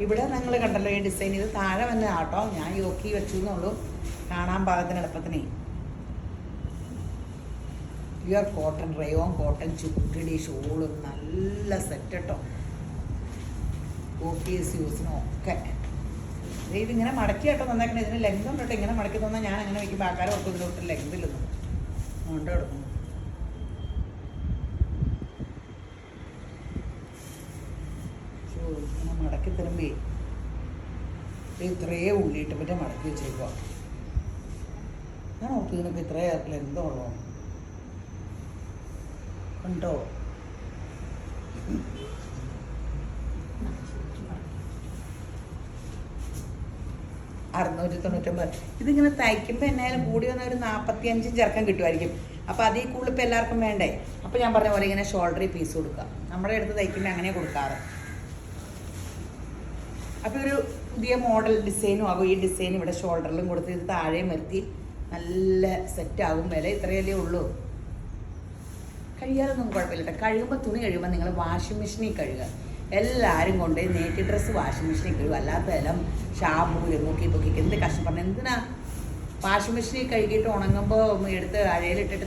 [SPEAKER 1] ഇവിടെ നിങ്ങൾ കണ്ടല്ലോ ഈ ഡിസൈൻ. ഇത് താഴെ വന്ന ആട്ടോ, ഞാൻ യോക്കി വെച്ചു എന്നുള്ളൂ കാണാൻ പാകത്തിന് എളുപ്പത്തിനേ. പ്യുവർ കോട്ടൺ, റയോൺ കോട്ടൺ ചുട്ടിടി ഷോളും നല്ല സെറ്റ് കേട്ടോ. ഓഫീസ് യൂസിനും ഒക്കെ. ഇതിങ്ങനെ മടക്കി കേട്ടോ തന്നേക്കണം. ഇതിന് ലെങ്ത് ഉണ്ട് കേട്ടോ. ഇങ്ങനെ മടക്കി തന്നാൽ ഞാൻ അങ്ങനെ വയ്ക്കുമ്പോൾ ആൾക്കാരെ ഓർക്കും ഇതിലോട്ട് ലെങ്തിലൊന്നും കൊണ്ട് കിടക്കുന്നു. ഇങ്ങനെ മടക്കി തരുമ്പേ ഇത്രയേ ഉള്ളിയിട്ട് പറ്റേ മടക്കി വെച്ചേക്കുക. ഞാൻ ഓർക്കും ഇതിനൊക്കെ ഇത്രയേ ലെന്തോ ഉള്ളോ ഉണ്ടോ. $699. ഇതിങ്ങനെ തയ്ക്കുമ്പോൾ എന്നായാലും കൂടി വന്ന ഒരു 45 ചെറുക്കം കിട്ടുമായിരിക്കും. അപ്പോൾ അതിൽ കൂടുതൽ ഇപ്പോൾ എല്ലാവർക്കും വേണ്ടേ. അപ്പോൾ ഞാൻ പറഞ്ഞ പോലെ ഇങ്ങനെ ഷോൾഡറിൽ പീസ് കൊടുക്കുക. നമ്മുടെ അടുത്ത് തയ്ക്കുമ്പോൾ അങ്ങനെ കൊടുക്കാറ്. അപ്പോൾ ഒരു പുതിയ മോഡൽ ഡിസൈനും ആകും. ഈ ഡിസൈൻ ഇവിടെ ഷോൾഡറിലും കൊടുത്ത് ഇത് താഴെയും വരുത്തി നല്ല സെറ്റാകും. വില ഇത്രയല്ലേ ഉള്ളൂ. കഴിയാറൊന്നും കുഴപ്പമില്ല കേട്ടോ. കഴുകുമ്പോൾ തുണി കഴിയുമ്പോൾ നിങ്ങൾ വാഷിംഗ് മെഷീനിൽ കഴുകുക. എല്ലാവരും കൊണ്ട് നേറ്റി ഡ്രസ്സ് വാഷിംഗ് മെഷീനിൽ കഴുകുക. അല്ലാത്തതെല്ലാം ഷാമ്പൂല് നോക്കി പൊക്കി എന്ത് കഷ്ടപ്പെടണം. എന്തിനാ വാഷിംഗ് മെഷീനിൽ കഴുകിയിട്ട് ഉണങ്ങുമ്പോൾ എടുത്ത് അഴയിലിട്ടിട്ട്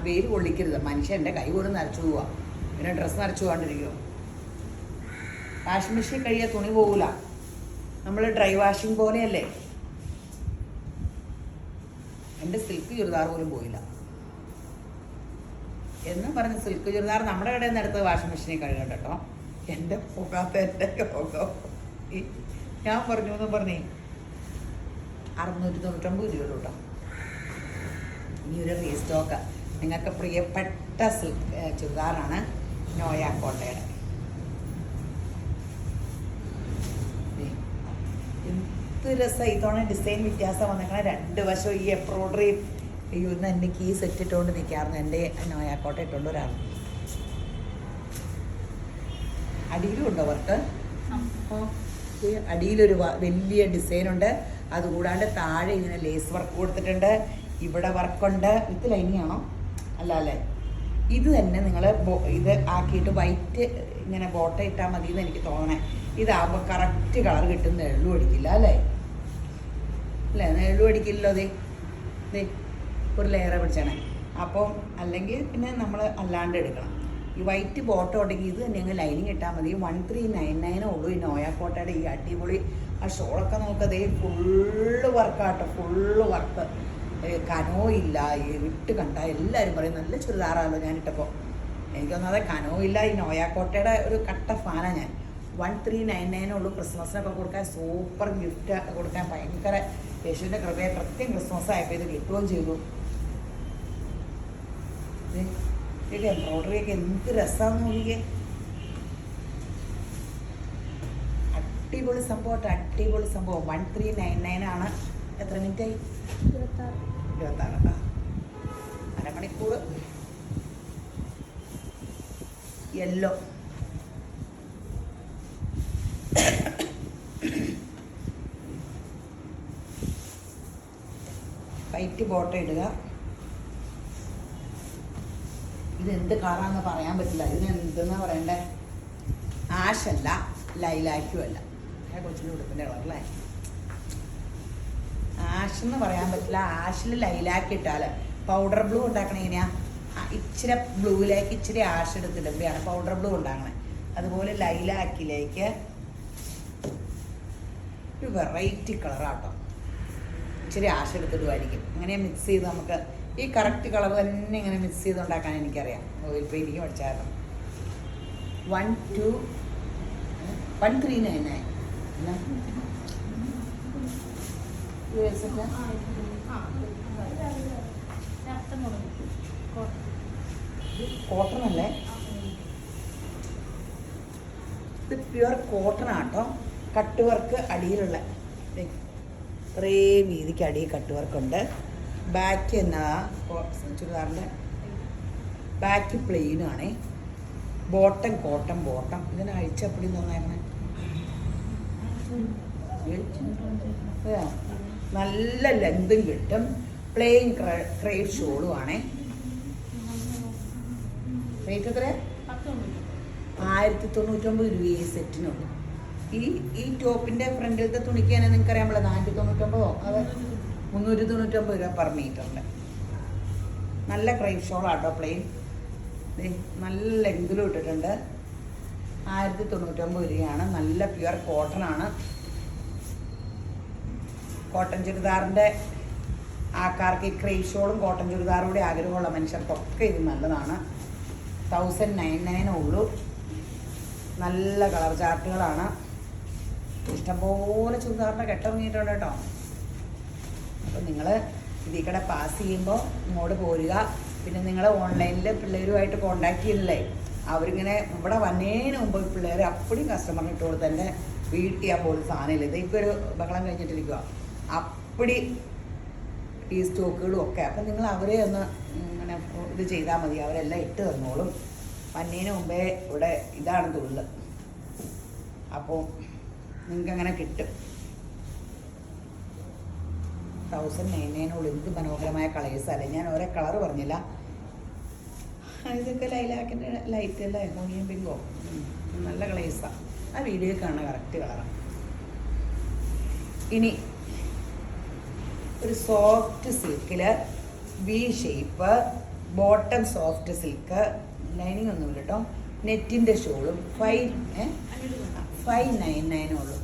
[SPEAKER 1] വെയിൽ കൊള്ളിക്കരുത്. മനുഷ്യൻ്റെ കൈ പോലും നരച്ചു പോവുക, പിന്നെ ഡ്രസ്സ് നരച്ചു പോകാണ്ടിരിക്കുമോ. വാഷിംഗ് മെഷീനിൽ കഴുകിയാൽ തുണി പോകില്ല. നമ്മൾ ഡ്രൈ വാഷിംഗ് പോലെയല്ലേ. എൻ്റെ സിൽക്ക് ചുരിദാർ പോലും പോയില്ല എന്നും പറഞ്ഞ് സിൽക്ക് ചുരിദാർ നമ്മുടെ കടയിൽ നിന്ന് എടുത്ത് വാഷിംഗ് മെഷീനിൽ കഴുകണ്ട കേട്ടോ. എൻ്റെ പോകാത്ത എൻ്റെ യോഗം ഞാൻ പറഞ്ഞു എന്ന് പറഞ്ഞേ. 699 രൂപ കേട്ടോ. ഇനി ഒരു റീസ്റ്റോക്ക് നിങ്ങൾക്ക് പ്രിയപ്പെട്ട സിൽക്ക് ചുരിദാറാണ് നോയ കോട്ടയുടെ. എന്ത് രസം. ഇതോടെ ഡിസൈൻ വ്യത്യാസം വന്നേക്കണേ. 2 വശവും ഈ എംബ്രോയ്ഡറി അയ്യോ ഇന്ന് എനിക്ക് ഈ സെറ്റ് ഇട്ടുകൊണ്ട് നിൽക്കാറുണ്ട്. എൻ്റെ നോയാക്കോട്ട ഇട്ടുകൊണ്ട് ഒരാൾ. അടിയിലും ഉണ്ടോ വർക്ക്? അടിയിലൊരു വലിയ ഡിസൈനുണ്ട്. അതുകൂടാണ്ട് താഴെ ഇങ്ങനെ ലേസ് വർക്ക് കൊടുത്തിട്ടുണ്ട്. ഇവിടെ വർക്കുണ്ട്. വിത്ത് ലൈനിങ് അല്ല അല്ലേ? ഇത് തന്നെ നിങ്ങൾ ഇത് ആക്കിയിട്ട് വൈറ്റ് ഇങ്ങനെ ബോട്ട ഇട്ടാൽ മതി എന്ന് എനിക്ക് തോന്നണേ. ഇതാകുമ്പോൾ കറക്റ്റ് കളർ കിട്ടും. നെള്ളു അടിക്കില്ല അല്ലേ? അല്ലേ, നെള്ളു അടിക്കില്ലല്ലോ. ദേ ഒരു ലെയറെ പിടിച്ചാണേ. അപ്പം അല്ലെങ്കിൽ പിന്നെ നമ്മൾ അല്ലാണ്ട് എടുക്കണം. ഈ വൈറ്റ് ബോട്ടം ഉണ്ടെങ്കിൽ ഇത് തന്നെ അങ്ങ് ലൈനിങ് ഇട്ടാൽ മതി. 1399 ഉള്ളൂ ഈ നോയാക്കോട്ടയുടെ ഈ അടിപൊളി ആ ഷോളൊക്കെ നോക്കതേ ഫുള്ള് വർക്കാട്ടോ. Full work. കനോ ഇല്ല. ഇട്ട് കണ്ട എല്ലാവരും പറയും നല്ല ചുരിദാറാണല്ലോ ഞാനിട്ടപ്പോൾ. എനിക്കൊന്നാതെ കനോ ഇല്ല. ഈ നോയാക്കോട്ടയുടെ ഒരു കട്ട ഫാനാണ് ഞാൻ. 1399 ഉള്ളൂ. ക്രിസ്മസിനൊക്കെ കൊടുക്കാൻ സൂപ്പർ ഗിഫ്റ്റ് കൊടുക്കാൻ ഭയങ്കര യേശുവിൻ്റെ കൃപയെ കൃത്യം ക്രിസ്മസ് ആയപ്പോൾ ഇത് കിട്ടുകയും ചെയ്തു. ഇത് എംബ്രോയ്ഡറിയൊക്കെ എന്ത് രസമാണെന്ന് നോക്കിയേ. അടിപൊളി സംഭവം. അടിപൊളി സംഭവം. 1399 ആണ്. എത്ര മിനിറ്റായി? 26. അരമണിക്കൂർ. യെല്ലോ വൈറ്റ് ബോട്ടം ഇടുക. ഇതെന്ത് കളറാണെന്ന് പറയാൻ പറ്റില്ല. ഇതിന് എന്തെന്നാ പറയണ്ടേ? ആഷല്ല, ലൈലാക്കും അല്ല. കൊച്ചിൻ്റെ ഉടുപ്പിൻ്റെ കളറല്ലേ? ആഷെന്ന് പറയാൻ പറ്റില്ല. ആഷിൽ ലൈലാക്ക് ഇട്ടാൽ പൗഡർ ബ്ലൂ ഉണ്ടാക്കണ എങ്ങനെയാ? ഇച്ചിരി ബ്ലൂവിലേക്ക് ഇച്ചിരി ആഷ് എടുത്തിടുമ്പോഴാണ് പൗഡർ ബ്ലൂ ഉണ്ടാക്കണേ. അതുപോലെ ലൈലാക്കിലേക്ക് ഒരു വെറൈറ്റി കളറാട്ടോ. ഇച്ചിരി ആഷ് എടുത്തിടുമായിരിക്കും. അങ്ങനെ മിക്സ് ചെയ്ത് നമുക്ക് ഈ കറക്റ്റ് കളർ തന്നെ ഇങ്ങനെ മിക്സ് ചെയ്തുണ്ടാക്കാൻ എനിക്കറിയാം. Oil painting പഠിച്ചായിരുന്നു. 1399 കോട്ടൺ അല്ലേ? ഇത് പ്യുവർ കോട്ടൺ ആട്ടോ. കട്ട് വർക്ക് അടിയിലുള്ള കുറേ വീതിക്ക് അടിയിൽ കട്ട് വർക്കുണ്ട്. ബാക്ക് എന്നാ ചുരിദാറിൻ്റെ ബാക്ക് പ്ലെയിനാണേ. Bottom cotton bottom. ഇതിന് അഴിച്ചപ്പടി തോന്നായിരുന്നേ. നല്ല ലെങ്തും കിട്ടും. പ്ലെയിൻ ക്രേപ്പ് ഷോളും ആണേ. റേറ്റ് എത്ര? 1099 രൂപ ഈ സെറ്റിനുള്ളൂ. ഈ ടോപ്പിൻ്റെ ഫ്രണ്ടിലത്തെ തുണിക്ക് തന്നെ നിങ്ങൾക്ക് അറിയാമല്ലോ 499 അത് 399 രൂപ പെർ മീറ്ററിൻ്റെ. നല്ല ക്രേപ്പ് ഷോളാട്ടോ. പ്ലെയിൻ നല്ല ലെങ്തിലും ഇട്ടിട്ടുണ്ട്. 1099 രൂപയാണ്. നല്ല പ്യുവർ കോട്ടൺ ആണ്. കോട്ടൺ ചുരിദാറിൻ്റെ ആൾക്കാർക്ക് ഈ ക്രേപ്പ് ഷോളും കോട്ടൺ ചുരിദാറും കൂടി ആഗ്രഹമുള്ള മനുഷ്യർക്കൊക്കെ ഇത് നല്ലതാണ്. 1099 ഉള്ളൂ. നല്ല കളർ ചാർട്ടുകളാണ്. ഇഷ്ടംപോലെ ചുരിദാറിൻ്റെ കെട്ടിറങ്ങിയിട്ടുണ്ട് കേട്ടോ. അപ്പോൾ നിങ്ങൾ ഇതിൽ കൂടെ പാസ് ചെയ്യുമ്പോൾ ഇങ്ങോട്ട് പോരുക. പിന്നെ നിങ്ങൾ ഓൺലൈനിൽ പിള്ളേരുമായിട്ട് കോണ്ടാക്ട് ചെയ്യുന്നില്ലേ, അവരിങ്ങനെ ഇവിടെ വന്നതിന് മുമ്പ് പിള്ളേർ അപ്പടിയും കസ്റ്റമറിന് ഇട്ട് കൊടുത്ത് എൻ്റെ വീട്ടിൽ ചെയ്യാൻ പോലും സാധനമില്ല. ഇതിപ്പോൾ ഒരു ബഹളം കഴിഞ്ഞിട്ടിരിക്കുക. അപ്പടി ഈ സ്റ്റോക്കുകളും ഒക്കെ. അപ്പം നിങ്ങൾ അവരെ ഒന്ന് ഇങ്ങനെ ഇത് ചെയ്താൽ മതി. അവരെല്ലാം ഇട്ട് തന്നോളും. വന്നതിന് മുമ്പേ ഇവിടെ ഇതാണ് തൊഴിൽ. അപ്പോൾ നിങ്ങൾക്കങ്ങനെ കിട്ടും. 1099 എന്ത് മനോഹരമായ കളേഴ്സല്ലേ. ഞാൻ ഓരോ കളർ പറഞ്ഞില്ല. ഇതൊക്കെ ലൈലാക്കിൻ്റെ ലൈറ്റ് അല്ലേ, മോണിയം പിങ്കോ. നല്ല കളേഴ്സാണ്. ആ വീഡിയോയിൽ കാണുന്ന കറക്റ്റ് കളറാണ്. ഇനി ഒരു സോഫ്റ്റ് സിൽക്കിൽ V shape bottom, soft silk, lining ഒന്നുമില്ല കേട്ടോ. നെറ്റിൻ്റെ ഷോളും 599 ഉള്ളൂ.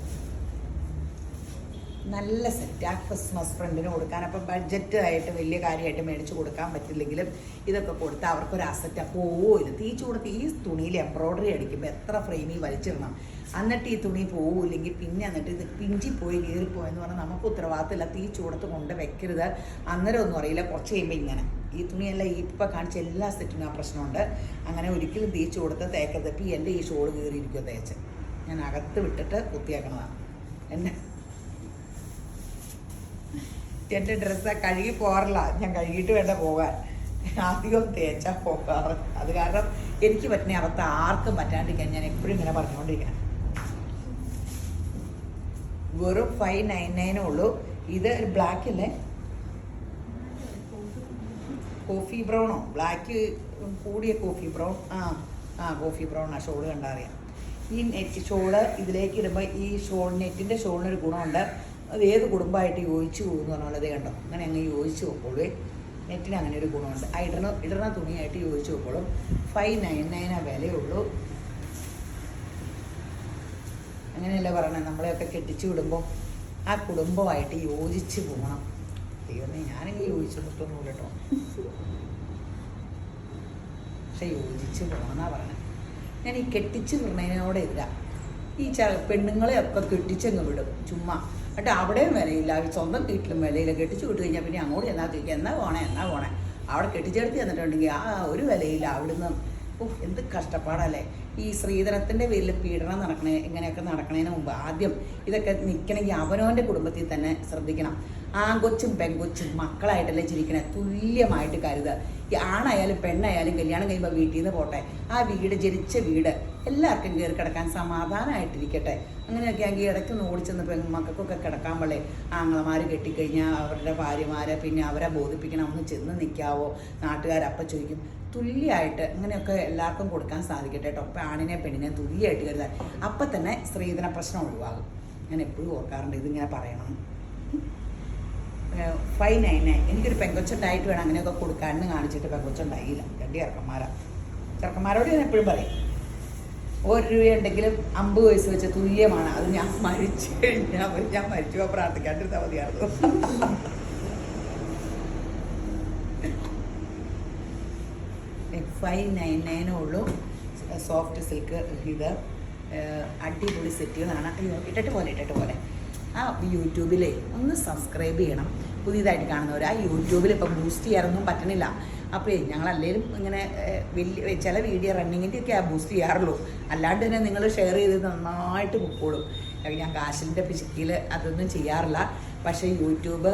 [SPEAKER 1] നല്ല സെറ്റ്. ആ ക്രിസ്മസ് ഫ്രണ്ടിന് കൊടുക്കാൻ. അപ്പം ബഡ്ജറ്റ് ആയിട്ട് വലിയ കാര്യമായിട്ട് മേടിച്ച് കൊടുക്കാൻ പറ്റില്ലെങ്കിലും ഇതൊക്കെ കൊടുത്താൽ അവർക്കൊരു അസറ്റ്. പോവില്ല. തീച്ചു കൊടുത്ത് ഈ തുണിയിൽ എംബ്രോയ്ഡറി അടിക്കുമ്പോൾ എത്ര ഫ്രെയിമിൽ വലിച്ചിടണം. എന്നിട്ട് ഈ തുണി പോവില്ലെങ്കിൽ പിന്നെ എന്നിട്ട് ഇത് പിഞ്ചിപ്പോയി കീറിപ്പോയെന്ന് പറഞ്ഞാൽ നമുക്ക് ഉത്തരവാദിത്തമില്ല. തീച്ചു കൊടുത്ത് കൊണ്ട് വെക്കരുത്. അന്നേരം ഒന്നും അറിയില്ല. കുറച്ച് കഴിയുമ്പോൾ ഇങ്ങനെ ഈ തുണിയെല്ലാം ഇപ്പം കാണിച്ച എല്ലാ സെറ്റിനും ആ പ്രശ്നമുണ്ട്. അങ്ങനെ ഒരിക്കലും തീച്ചു കൊടുത്ത് തേക്കരുത്. ഇപ്പം എൻ്റെ ഈ ഷോൾ കീറിയിരിക്കുമോ തേച്ച് ഞാൻ അകത്ത് വിട്ടിട്ട് കുത്തിയേക്കണതാണ്. എന്നെ എൻ്റെ ഡ്രസ്സ് കഴുകി പോകാറില്ല, ഞാൻ കഴുകിയിട്ട് വേണ്ട പോകാൻ, അധികം തേച്ചാൽ പോകാറ്. അത് കാരണം എനിക്ക് പറ്റുന്ന അവസ്ഥ ആർക്കും പറ്റാണ്ടിരിക്കാൻ ഞാൻ എപ്പോഴും ഇങ്ങനെ പറഞ്ഞുകൊണ്ടിരിക്കണം. വെറും 599 ഉള്ളൂ. ഇത് ഒരു ബ്ലാക്ക് അല്ലേ, കോഫി ബ്രൗണോ, ബ്ലാക്ക് കൂടിയ കോഫി ബ്രൗൺ. കോഫി ബ്രൗൺ ആ ഷോള് കണ്ടാൽ അറിയാം. ഈ നെറ്റ് ഷോള് ഇതിലേക്ക് ഇടുമ്പോൾ ഈ നെറ്റിൻ്റെ ഷോളിനൊരു ഗുണമുണ്ട്, അത് ഏത് കുടുംബമായിട്ട് യോജിച്ച് പോകുന്നു പറഞ്ഞുള്ളത് കണ്ടോ, അങ്ങനെ അങ്ങ് യോജിച്ച് നോക്കോളൂ. നെറ്റിന് അങ്ങനെ ഒരു ഗുണമുണ്ട്. ആ ഇടുന്ന തുണിയായിട്ട് യോജിച്ച് നോക്കോളും. 599 വിലയുള്ളൂ. അങ്ങനെയല്ലേ പറയണേ, നമ്മളെയൊക്കെ കെട്ടിച്ചു വിടുമ്പോൾ ആ കുടുംബമായിട്ട് യോജിച്ച് പോകണം. ദൈവമേ, ഞാനെങ്കിൽ യോജിച്ച് കിട്ടുന്നില്ല കേട്ടോ, പക്ഷെ യോജിച്ച് പോകണമെന്നാണ് പറയണത്. ഞാൻ ഈ കെട്ടിച്ച് വിടുന്നതിനോടെ ഇല്ല. ഈ പെണ്ണുങ്ങളെയൊക്കെ കെട്ടിച്ചങ്ങ് വിടും ചുമ്മാ, എന്നിട്ട് അവിടെയും വിലയില്ല, സ്വന്തം വീട്ടിലും വിലയില്ല. കെട്ടിച്ച് വിട്ട് കഴിഞ്ഞാൽ പിന്നെ അങ്ങോട്ട് എന്നാ ചോദിക്കുക, എന്നാ പോണേ അവിടെ കെട്ടിച്ചെടുത്ത് ചെന്നിട്ടുണ്ടെങ്കിൽ ഒരു വിലയില്ല. അവിടുന്ന് എന്ത് കഷ്ടപ്പാടല്ലേ. ഈ സ്ത്രീധനത്തിൻ്റെ പേരിൽ പീഡനം ഇങ്ങനെയൊക്കെ നടക്കണതിന് മുമ്പ് ആദ്യം ഇതൊക്കെ നിൽക്കണമെങ്കിൽ അവനവൻ്റെ കുടുംബത്തിൽ തന്നെ ശ്രദ്ധിക്കണം. ആൺകൊച്ചും പെൺകൊച്ചും മക്കളായിട്ടല്ലേ ചിരിക്കണേ, തുല്യമായിട്ട് കരുതുക. ഈ ആണായാലും പെണ്ണായാലും കല്യാണം കഴിയുമ്പോൾ വീട്ടിൽ നിന്ന് പോട്ടെ, ആ വീട് ജനിച്ച വീട് എല്ലാവർക്കും കയറി കിടക്കാൻ സമാധാനമായിട്ടിരിക്കട്ടെ. അങ്ങനെയൊക്കെ ആണെങ്കിൽ ഇടയ്ക്കൊന്ന് ഓടിച്ചെന്ന് മക്കൾക്കൊക്കെ കിടക്കാൻ പോലെ ആങ്ങളമാർ കെട്ടിക്കഴിഞ്ഞാൽ അവരുടെ ഭാര്യമാരെ പിന്നെ അവരെ ബോധിപ്പിക്കണം, ഒന്ന് ചെന്ന് നിൽക്കാവോ, നാട്ടുകാരപ്പം ചോദിക്കും. തുല്യമായിട്ട് അങ്ങനെയൊക്കെ എല്ലാവർക്കും കൊടുക്കാൻ സാധിക്കട്ടെ കേട്ടോ. അപ്പം ആണിനെ പെണ്ണിനെ തുല്യമായിട്ട് കരുതാൻ, അപ്പം തന്നെ സ്ത്രീധന പ്രശ്നം ഒഴിവാകും. ഞാൻ എപ്പോഴും ഓർക്കാറുണ്ട് ഇതിങ്ങനെ പറയണം. 599. എനിക്കൊരു പെങ്കൊച്ചുണ്ടായിട്ട് വേണം അങ്ങനെയൊക്കെ കൊടുക്കാമെന്ന് കാണിച്ചിട്ട് പെങ്കൊച്ചുണ്ടായില്ല. 2 ചെറുക്കന്മാരോട് ഞാൻ എപ്പോഴും പറയും, 1 രൂപ ഉണ്ടെങ്കിലും 50 വയസ്സ് വെച്ച് തുല്യമാണ്. അത് ഞാൻ മരിച്ചു കഴിഞ്ഞാൽ ഞാൻ മരിച്ചു പ്രാർത്ഥിക്കാണ്ടിരുന്നാൽ മതിയായിരുന്നു. 599 ഉള്ളൂ. Soft silk. ഇത് അടിപൊളി സെറ്റുകളാണ്. അയ്യോ ഇട്ടിട്ട് പോലെ ആ യൂട്യൂബിലെ ഒന്ന് സബ്സ്ക്രൈബ് ചെയ്യണം. പുതിയതായിട്ട് കാണുന്നവർ ആ യൂട്യൂബിൽ ഇപ്പം ബൂസ്റ്റ് ചെയ്യാറൊന്നും പറ്റണില്ല. അപ്പോൾ ഞങ്ങളല്ലേലും ഇങ്ങനെ വലിയ ചില വീഡിയോ റണ്ണിങ്ങിൻ്റെയൊക്കെ ബൂസ്റ്റ് ചെയ്യാറുള്ളൂ. അല്ലാണ്ട് തന്നെ നിങ്ങൾ ഷെയർ ചെയ്ത് നന്നായിട്ട് പൊക്കോളും. ഞാൻ കാശിൻ്റെ പിശുക്കിയിൽ അതൊന്നും ചെയ്യാറില്ല. പക്ഷേ യൂട്യൂബ്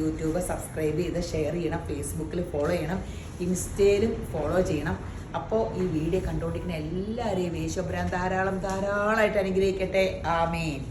[SPEAKER 1] യൂട്യൂബ് സബ്സ്ക്രൈബ് ചെയ്ത് ഷെയർ ചെയ്യണം. ഫേസ്ബുക്കിൽ ഫോളോ ചെയ്യണം, ഇൻസ്റ്റയിലും ഫോളോ ചെയ്യണം. അപ്പോൾ ഈ വീഡിയോ കണ്ടുകൊണ്ടിരിക്കുന്ന എല്ലാവരെയും യേശുബ്രാൻ ധാരാളമായിട്ട് അനുഗ്രഹിക്കട്ടെ. ആമേൻ.